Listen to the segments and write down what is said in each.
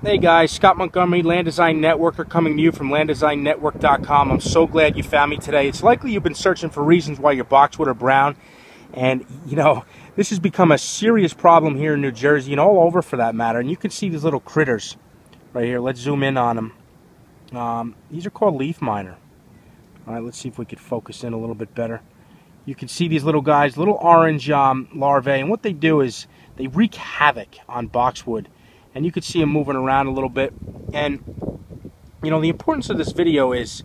Hey guys, Scott Montgomery, Land Design Networker, coming to you from landdesignetwork.com. I'm so glad you found me today. It's likely you've been searching for reasons why your boxwood are brown. And, you know, this has become a serious problem here in New Jersey and all over for that matter. And you can see these little critters right here. Let's zoom in on them. These are called leaf miner. All right, let's see if we could focus in a little bit better. You can see these little guys, little orange larvae. And what they do is they wreak havoc on boxwood. And you can see them moving around a little bit. And you know, the importance of this video is,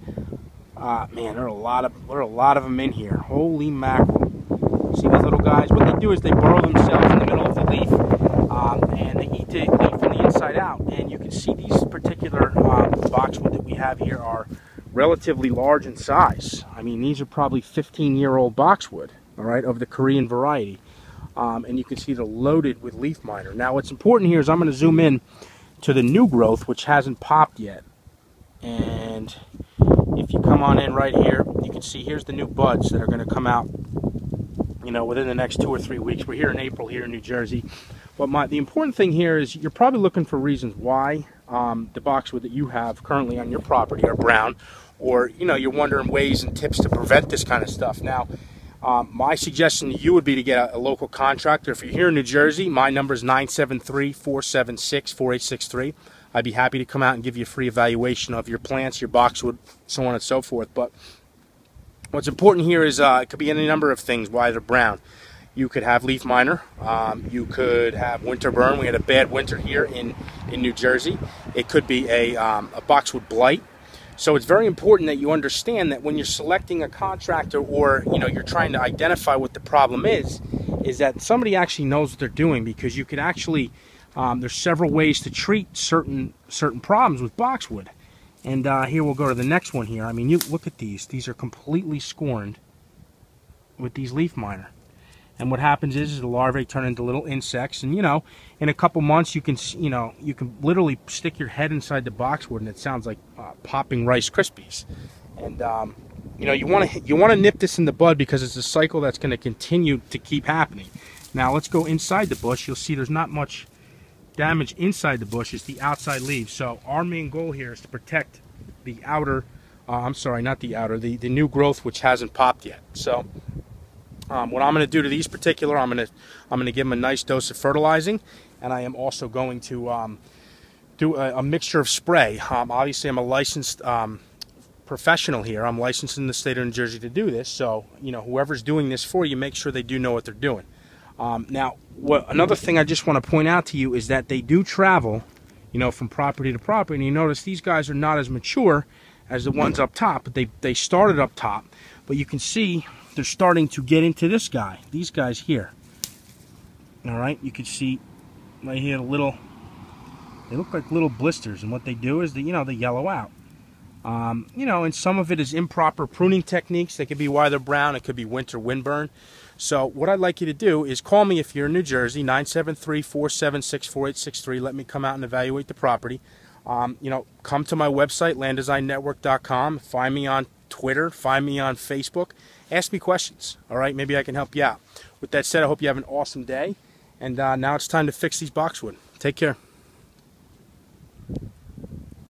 man, there are a lot of them in here. Holy mackerel! See these little guys? What they do is they burrow themselves in the middle of the leaf, and they eat the leaf from the inside out. And you can see these particular boxwood that we have here are relatively large in size. I mean, these are probably 15-year-old boxwood, all right, of the Korean variety. And you can see they're loaded with leaf miner. Now what's important here is I'm going to zoom in to the new growth, which hasn't popped yet. And if you come on in right here, you can see here's the new buds that are going to come out, you know, within the next 2 or 3 weeks. We're here in April here in New Jersey. But the important thing here is you're probably looking for reasons why the boxwood that you have currently on your property are brown, or, you know, you're wondering ways and tips to prevent this kind of stuff. Now, my suggestion to you would be to get a local contractor. If you're here in New Jersey, my number is 973-476-4863. I'd be happy to come out and give you a free evaluation of your plants, your boxwood, so on and so forth. But what's important here is it could be any number of things why they're brown. You could have leaf miner. You could have winter burn. We had a bad winter here in New Jersey. It could be a boxwood blight. So it's very important that you understand that when you're selecting a contractor, or, you know, you're trying to identify what the problem is that somebody actually knows what they're doing, because you could actually, there's several ways to treat certain problems with boxwood. And here we'll go to the next one here. I mean, you look at these. These are completely scorned with these leaf miner. And what happens is the larvae turn into little insects, and, you know, in a couple months you can literally stick your head inside the boxwood and it sounds like popping Rice Krispies. And you know, you want to nip this in the bud, because it's a cycle that's going to continue to keep happening. Now let's go inside the bush. You'll see there's not much damage inside the bush. It's the outside leaves. So our main goal here is to protect the outer, I'm sorry, not the outer, the new growth, which hasn't popped yet. So what I'm going to do to these particular, I'm going to give them a nice dose of fertilizing, and I am also going to do a mixture of spray. Obviously, I'm a licensed professional here. I'm licensed in the state of New Jersey to do this, so, you know, whoever's doing this for you, make sure they do know what they're doing. Now, another thing I just want to point out to you is that they do travel, you know, from property to property, and you notice these guys are not as mature as the ones up top, but they started up top. But you can see they're starting to get into this guy, these guys here. All right, you can see right here, they look like little blisters, and what they do is they yellow out. You know, and some of it is improper pruning techniques. That could be why they're brown. It could be winter windburn. So what I'd like you to do is call me if you're in New Jersey, 973-476-4863. Let me come out and evaluate the property. You know, come to my website, landdesignetwork.com. Find me on Twitter, find me on Facebook, ask me questions. All right, maybe I can help you out. With that said, I hope you have an awesome day, and now it's time to fix these boxwood. Take care.